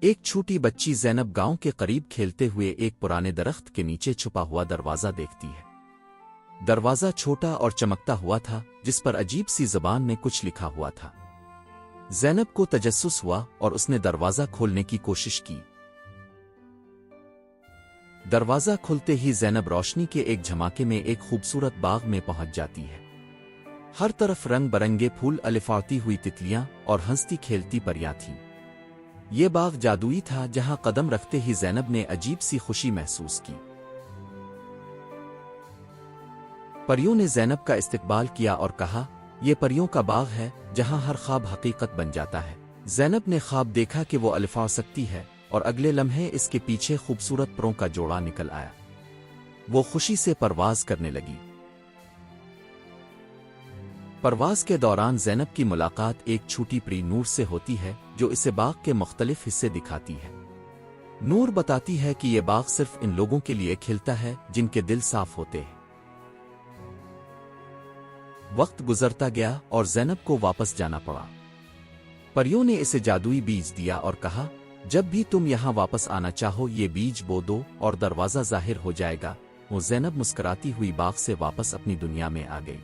एक छोटी बच्ची ज़ैनब गांव के करीब खेलते हुए एक पुराने दरख्त के नीचे छुपा हुआ दरवाज़ा देखती है। दरवाज़ा छोटा और चमकता हुआ था, जिस पर अजीब सी ज़बान में कुछ लिखा हुआ था। ज़ैनब को तजस्सुस हुआ और उसने दरवाज़ा खोलने की कोशिश की। दरवाज़ा खुलते ही ज़ैनब रोशनी के एक झमाके में एक खूबसूरत बाग में पहुंच जाती है। हर तरफ रंग बरंगे फूल, अलिफाती हुई तितलियां और हंसती खेलती परियां थीं। ये बाग जादुई था, जहां कदम रखते ही ज़ैनब ने अजीब सी खुशी महसूस की। परियों ने ज़ैनब का इस्तकबाल किया और कहा, यह परियों का बाग है जहां हर ख्वाब हकीकत बन जाता है। ज़ैनब ने ख्वाब देखा कि वो अलिफा सकती है और अगले लम्हे इसके पीछे खूबसूरत परों का जोड़ा निकल आया। वो खुशी से परवाज करने लगी। परवाज के दौरान ज़ैनब की मुलाकात एक छोटी परी नूर से होती है, जो इसे बाग के मुख्तलिफ हिस्से दिखाती है। नूर बताती है कि यह बाग सिर्फ इन लोगों के लिए खिलता है जिनके दिल साफ होते हैं। वक्त गुजरता गया और ज़ैनब को वापस जाना पड़ा। परियों ने इसे जादुई बीज दिया और कहा, जब भी तुम यहां वापस आना चाहो ये बीज बो दो और दरवाज़ा जाहिर हो जाएगा। वो ज़ैनब मुस्कुराती हुई बाग से वापस अपनी दुनिया में आ गई।